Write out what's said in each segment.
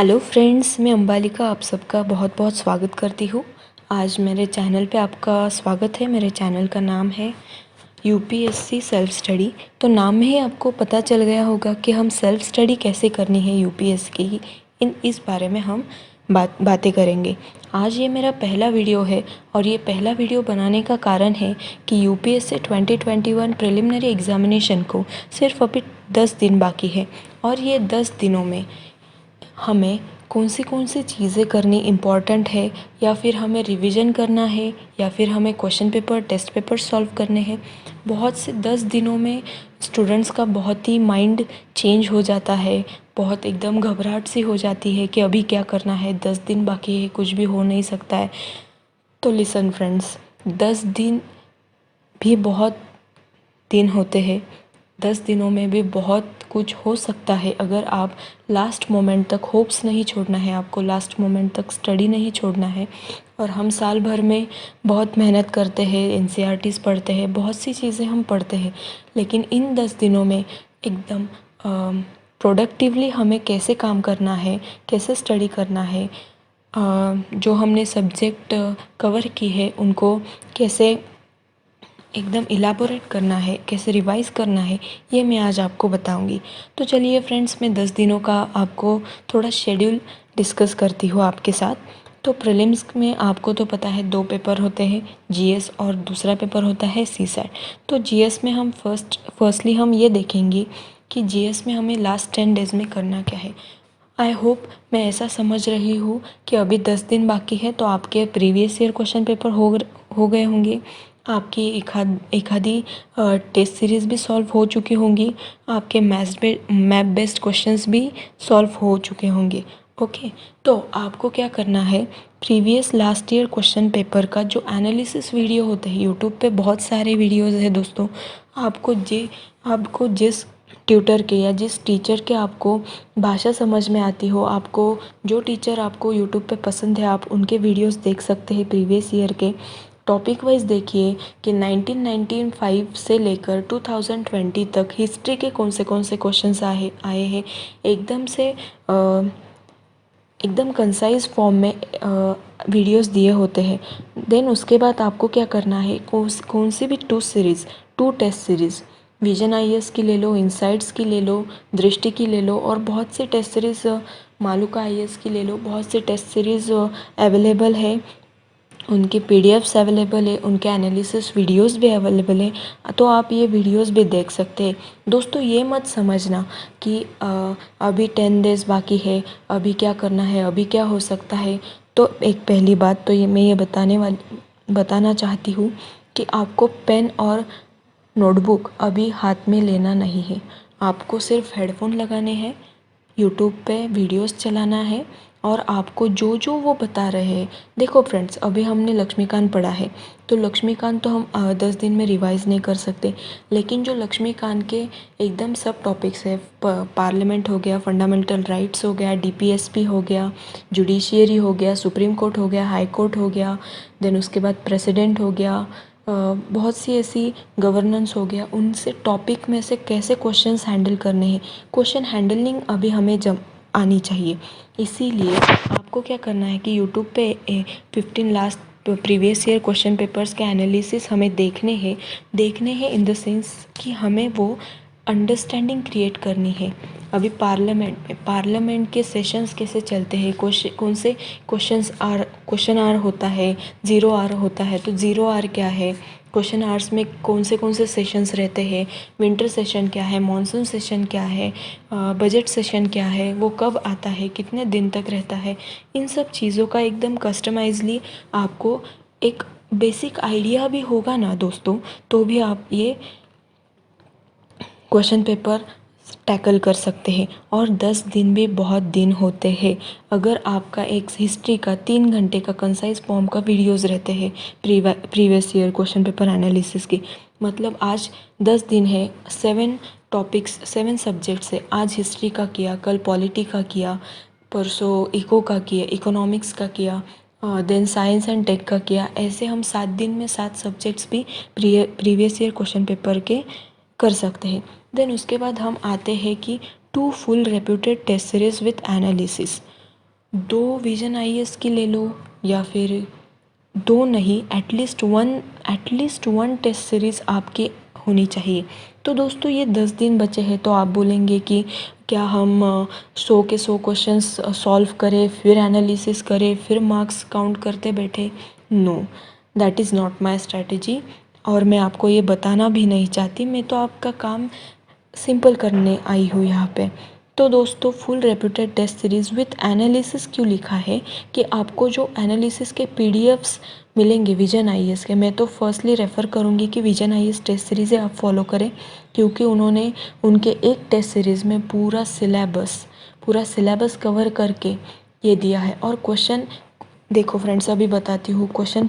Hello friends, मैं अंबालिका आप सबका बहुत बहुत स्वागत करती हूँ। आज मेरे चैनल पे आपका स्वागत है। मेरे चैनल का नाम है यूपीएससी सेल्फ स्टडी। तो नाम में ही आपको पता चल गया होगा कि हम सेल्फ स्टडी कैसे करनी है यूपीएससी की, इस बारे में हम बातें करेंगे। आज ये मेरा पहला वीडियो है और ये पहला वीडियो बनाने का कारण है कि यूपीएससी 2021 प्रिलिमिनरी एग्जामिनेशन को सिर्फ अभी 10 दिन बाकी है और ये 10 दिनों में हमें कौन सी चीज़ें करनी इम्पॉर्टेंट है, या फिर हमें रिवीजन करना है, या फिर हमें question paper test paper solve करने हैं। बहुत से 10 दिनों में स्टूडेंट्स का बहुत ही माइंड चेंज हो जाता है। बहुत एकदम घबराहट सी हो जाती है कि अभी क्या करना है, 10 दिन बाकी है, कुछ भी हो नहीं सकता है। तो लिसन फ्रेंड्स, 10 दिन भी बहुत दिन होते हैं। 10 दिनों में भी बहुत कुछ हो सकता है अगर आप लास्ट मोमेंट तक होप्स नहीं छोड़ना है, आपको लास्ट मोमेंट तक स्टडी नहीं छोड़ना है। और हम साल भर में बहुत मेहनत करते हैं, एनसीईआरटीज़ पढ़ते हैं, बहुत सी चीज़ें हम पढ़ते हैं, लेकिन इन 10 दिनों में एकदम प्रोडक्टिवली हमें कैसे काम करना है, कैसे स्टडी करना है, जो हमने सब्जेक्ट कवर की है उनको कैसे एकदम इलाबोरेट करना है, कैसे रिवाइज करना है, ये मैं आज आपको बताऊंगी। तो चलिए फ्रेंड्स, मैं 10 दिनों का आपको थोड़ा शेड्यूल डिस्कस करती हूँ आपके साथ। तो प्रीलिम्स में आपको तो पता है 2 पेपर होते हैं, जीएस और दूसरा पेपर होता है सीसैट। तो जीएस में हम फर्स्टली हम ये देखेंगे कि जीएस में हमें लास्ट 10 डेज़ में करना क्या है। आई होप मैं ऐसा समझ रही हूँ कि अभी 10 दिन बाकी है तो आपके प्रीवियस ईयर क्वेश्चन पेपर हो गए होंगे, आपकी एक आधी टेस्ट सीरीज़ भी सॉल्व हो चुकी होंगी, आपके मैप बेस्ड क्वेश्चंस भी सॉल्व हो चुके होंगे। ओके, तो आपको क्या करना है, previous last year question paper का जो एनालिसिस वीडियो होते हैं, यूट्यूब पे बहुत सारे वीडियोज़ हैं दोस्तों। आपको जिस ट्यूटर के या जिस टीचर के आपको भाषा समझ में आती हो, आपको जो टीचर आपको यूट्यूब पे पसंद है, आप उनके वीडियोस देख सकते हैं। प्रीवियस ईयर के टॉपिक वाइज देखिए कि 1995 से लेकर 2020 तक हिस्ट्री के कौन से क्वेश्चंस आए हैं, एकदम से एकदम कंसाइज फॉर्म में वीडियोस दिए होते हैं। देन उसके बाद आपको क्या करना है, कौन सी भी 2 टेस्ट सीरीज़, विजन आईएएस की ले लो, इनसाइट्स की ले लो, दृष्टि की ले लो, और बहुत सी टेस्ट सीरीज़ मालूका आईएएस की ले लो। बहुत सी टेस्ट सीरीज़ अवेलेबल है, उनके पीडीएफ्स अवेलेबल है, उनके एनालिसिस वीडियोस भी अवेलेबल है, तो आप ये वीडियोस भी देख सकते हैं। दोस्तों, ये मत समझना कि अभी 10 डेज़ बाकी है, अभी क्या करना है, अभी क्या हो सकता है। तो एक पहली बात तो मैं ये बताना चाहती हूँ कि आपको पेन और नोटबुक अभी हाथ में लेना नहीं है। आपको सिर्फ हेडफोन लगाने हैं, यूट्यूब पे वीडियोस चलाना है, और आपको जो जो वो बता रहे हैं। देखो फ्रेंड्स, अभी हमने लक्ष्मीकांत पढ़ा है, तो लक्ष्मीकांत तो हम 10 दिन में रिवाइज़ नहीं कर सकते, लेकिन जो लक्ष्मीकांत के एकदम सब टॉपिक्स है, पार्लियामेंट हो गया, फंडामेंटल राइट्स हो गया, डीपीएसपी हो गया, जुडिशियरी हो गया, सुप्रीम कोर्ट हो गया, हाई कोर्ट हो गया, देन उसके बाद प्रेसिडेंट हो गया, बहुत सी ऐसी गवर्नेंस हो गया, उनसे टॉपिक में से कैसे क्वेश्चंस हैंडल करने हैं, क्वेश्चन हैंडलिंग अभी हमें आनी चाहिए। इसीलिए आपको क्या करना है कि यूट्यूब पे 15 last previous year question papers के एनालिसिस हमें देखने हैं इन द सेंस कि हमें वो अंडरस्टैंडिंग क्रिएट करनी है। अभी पार्लियामेंट के सेशंस कैसे चलते हैं, कौन से क्वेश्चन आर होता है, 0 आर होता है, तो 0 आर क्या है, क्वेश्चन आवर्स में कौन से सेशंस रहते हैं, विंटर सेशन क्या है, मॉनसून सेशन क्या है, बजट सेशन क्या है, वो कब आता है, कितने दिन तक रहता है, इन सब चीज़ों का एकदम कस्टमाइजली आपको एक बेसिक आइडिया भी होगा ना दोस्तों, तो भी आप ये क्वेश्चन पेपर टैकल कर सकते हैं। और 10 दिन भी बहुत दिन होते हैं। अगर आपका एक हिस्ट्री का 3 घंटे का कंसाइज फॉर्म का वीडियोस रहते हैं previous year question paper analysis की, मतलब आज 10 दिन है, 7 सब्जेक्ट्स है। आज हिस्ट्री का किया, कल पॉलिटी का किया, परसों इको का किया, इकोनॉमिक्स का किया, देन साइंस एंड टेक का किया। ऐसे हम 7 दिन में 7 सब्जेक्ट्स भी प्रीवियस ईयर क्वेश्चन पेपर के कर सकते हैं। देन उसके बाद हम आते हैं कि 2 full reputed test series with analysis. 2 vision IAS की ले लो, या फिर 2 नहीं, एटलीस्ट वन टेस्ट सीरीज़ आपकी होनी चाहिए। तो दोस्तों ये 10 दिन बचे हैं, तो आप बोलेंगे कि क्या हम 100 के 100 क्वेश्चंस सॉल्व करें, फिर एनालिसिस करें, फिर मार्क्स काउंट करते बैठे? No, that is not my strategy, और मैं आपको ये बताना भी नहीं चाहती। मैं तो आपका काम सिंपल करने आई हूँ यहाँ पे। तो दोस्तों full reputed test series with analysis क्यों लिखा है कि आपको जो एनालिसिस के पीडीएफ्स मिलेंगे विजन आईएएस के, मैं तो फर्स्टली रेफ़र करूँगी कि विजन आईएएस टेस्ट सीरीज़ आप फॉलो करें, क्योंकि उन्होंने उनके एक टेस्ट सीरीज़ में पूरा सिलेबस कवर करके ये दिया है। और क्वेश्चन देखो फ्रेंड्स, अभी बताती हूँ क्वेश्चन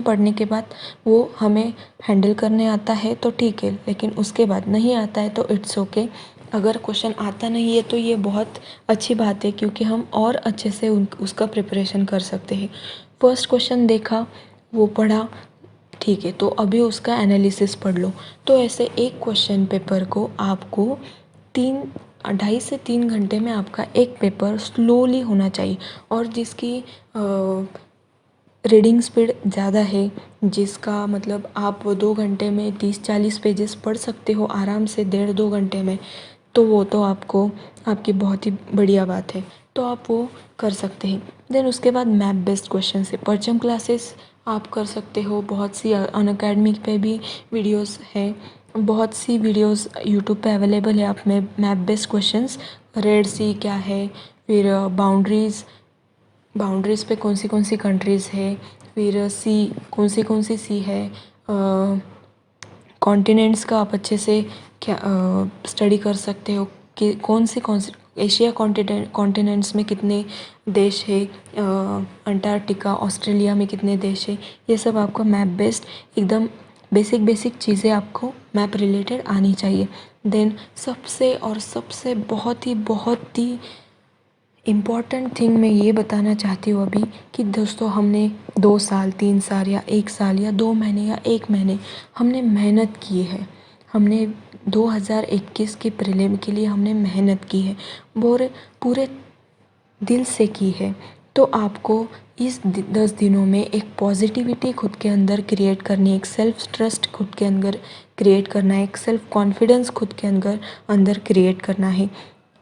पढ़ने के बाद वो हमें हैंडल करने आता है तो ठीक है, लेकिन उसके बाद नहीं आता है तो इट्स ओके। अगर क्वेश्चन आता नहीं है तो ये बहुत अच्छी बात है, क्योंकि हम और अच्छे से उसका प्रिपरेशन कर सकते हैं। फर्स्ट क्वेश्चन देखा, वो पढ़ा, ठीक है, तो अभी उसका एनालिसिस पढ़ लो। तो ऐसे एक क्वेश्चन पेपर को आपको 2.5 से 3 घंटे में आपका एक पेपर स्लोली होना चाहिए। और जिसकी रीडिंग स्पीड ज़्यादा है, जिसका मतलब आप 2 घंटे में 30-40 पेजेस पढ़ सकते हो आराम से, 1.5-2 घंटे में, तो वो तो आपकी बहुत ही बढ़िया बात है, तो आप वो कर सकते हैं। देन उसके बाद मैप बेस्ड क्वेश्चन से परचम क्लासेस आप कर सकते हो। बहुत सी अनअकैडमी पे भी वीडियोस हैं, बहुत सी वीडियोस यूट्यूब पे अवेलेबल है। आप में मैप बेस्ड क्वेश्चंस, रेड सी क्या है, फिर बाउंड्रीज़ पे कौन सी कंट्रीज़ है, फिर कौन सी सी है, कॉन्टिनेंट्स का आप अच्छे से क्या स्टडी कर सकते हो कि कौन सी एशिया कॉन्टिनेंट्स में कितने देश है, अंटार्कटिका ऑस्ट्रेलिया में कितने देश है, ये सब आपको मैप बेस्ड एकदम बेसिक चीज़ें आपको मैप रिलेटेड आनी चाहिए। देन सबसे बहुत ही इम्पॉर्टेंट थिंग मैं ये बताना चाहती हूँ अभी, कि दोस्तों हमने 2 साल 3 साल या 1 साल या 2 महीने या 1 महीने हमने मेहनत की है। हमने 2021 के प्रीलिम के लिए हमने मेहनत की है, पूरे दिल से की है। तो आपको इस 10 दिनों में एक पॉजिटिविटी खुद के अंदर क्रिएट करनी है, एक सेल्फ ट्रस्ट खुद के अंदर क्रिएट करना है, एक सेल्फ कॉन्फिडेंस खुद के अंदर क्रिएट करना है।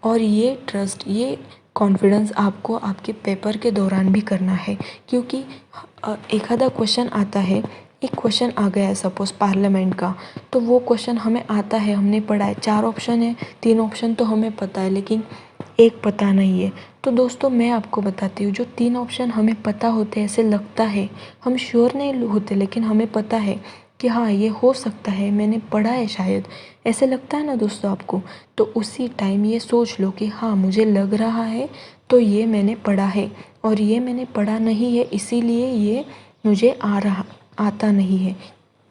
और ये ट्रस्ट, ये कॉन्फिडेंस आपको आपके पेपर के दौरान भी करना है, क्योंकि एक आधा क्वेश्चन आता है, एक क्वेश्चन आ गया है सपोज़ पार्लियामेंट का, तो वो क्वेश्चन हमें आता है, हमने पढ़ा है, 4 ऑप्शन है, 3 ऑप्शन तो हमें पता है, लेकिन एक पता नहीं है। तो दोस्तों मैं आपको बताती हूँ, जो 3 ऑप्शन हमें पता होते हैं, ऐसे लगता है, हम श्योर नहीं होते, लेकिन हमें पता है कि हाँ ये हो सकता है, मैंने पढ़ा है शायद, ऐसे लगता है ना दोस्तों आपको। तो उसी टाइम ये सोच लो कि हाँ मुझे लग रहा है, तो ये मैंने पढ़ा है, और ये मैंने पढ़ा नहीं है इसीलिए ये मुझे आता नहीं है।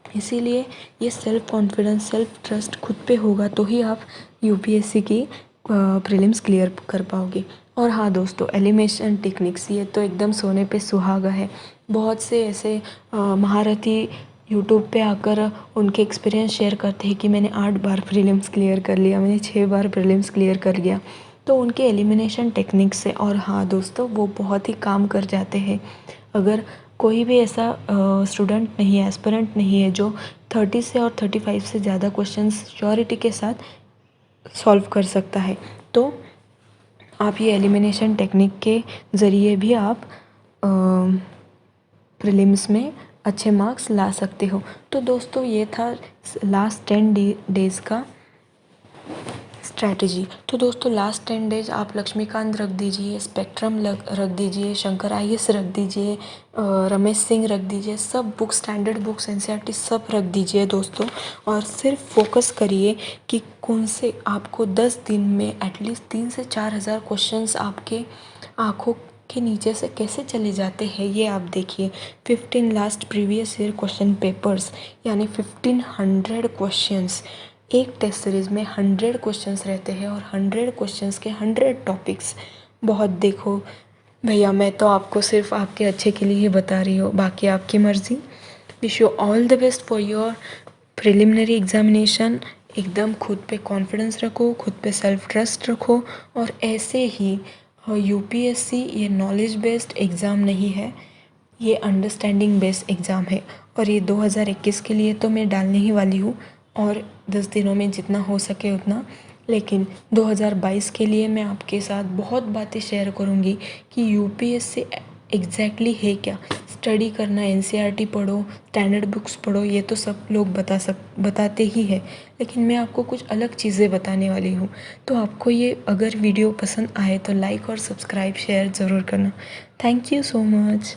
इसीलिए ये सेल्फ कॉन्फिडेंस, सेल्फ ट्रस्ट खुद पे होगा तो ही आप यूपीएससी की प्रीलिम्स क्लियर कर पाओगे। और हाँ दोस्तों, एलिमिनेशन टेक्निक्स, ये तो एकदम सोने पे सुहागा है। बहुत से ऐसे महारथी यूट्यूब पे आकर उनके एक्सपीरियंस शेयर करते हैं कि मैंने 8 बार प्रीलिम्स क्लियर कर लिया, मैंने 6 बार प्रीलिम्स क्लियर कर लिया, तो उनके एलिमिनेशन टेक्निक्स से। और हाँ दोस्तों, वो बहुत ही काम कर जाते हैं। अगर कोई भी ऐसा स्टूडेंट नहीं है, एस्पिरेंट नहीं है जो 30 से और 35 से ज़्यादा क्वेश्चंस श्योरिटी के साथ सॉल्व कर सकता है, तो आप ये एलिमिनेशन टेक्निक के ज़रिए भी आप प्रीलिम्स में अच्छे मार्क्स ला सकते हो। तो दोस्तों ये था लास्ट 10 डेज़ का स्ट्रैटेजी। तो दोस्तों लास्ट 10 डेज आप लक्ष्मीकांत रख दीजिए, स्पेक्ट्रम रख दीजिए, शंकर आईएएस रख दीजिए, रमेश सिंह रख दीजिए, सब बुक्स, स्टैंडर्ड बुक्स, एनसीईआरटी सब रख दीजिए दोस्तों। और सिर्फ फोकस करिए कि कौन से आपको 10 दिन में एटलीस्ट 3 से 4 हज़ार क्वेश्चंस आपके आँखों के नीचे से कैसे चले जाते हैं, ये आप देखिए। 15 last previous year question papers, यानी 1500 क्वेश्चंस। एक टेस्ट सीरीज़ में 100 क्वेश्चंस रहते हैं, और 100 क्वेश्चंस के 100 टॉपिक्स। बहुत देखो भैया, मैं तो आपको सिर्फ आपके अच्छे के लिए ही बता रही हूँ, बाकी आपकी मर्ज़ी। Wish you all the best for your preliminary examination. एकदम खुद पे कॉन्फिडेंस रखो, खुद पे सेल्फ ट्रस्ट रखो, और ऐसे ही यूपीएससी ये नॉलेज बेस्ड एग्ज़ाम नहीं है, ये अंडरस्टैंडिंग बेस्ड एग्ज़ाम है। और ये 2021 के लिए तो मैं डालने ही वाली हूँ, और 10 दिनों में जितना हो सके उतना। लेकिन 2022 के लिए मैं आपके साथ बहुत बातें शेयर करूँगी कि यूपीएससी एग्जैक्टली है क्या। स्टडी करना, एनसीईआरटी पढ़ो, स्टैंडर्ड बुक्स पढ़ो, ये तो सब लोग बताते ही है, लेकिन मैं आपको कुछ अलग चीज़ें बताने वाली हूँ। तो आपको ये अगर वीडियो पसंद आए तो लाइक और सब्सक्राइब शेयर ज़रूर करना। Thank you so much.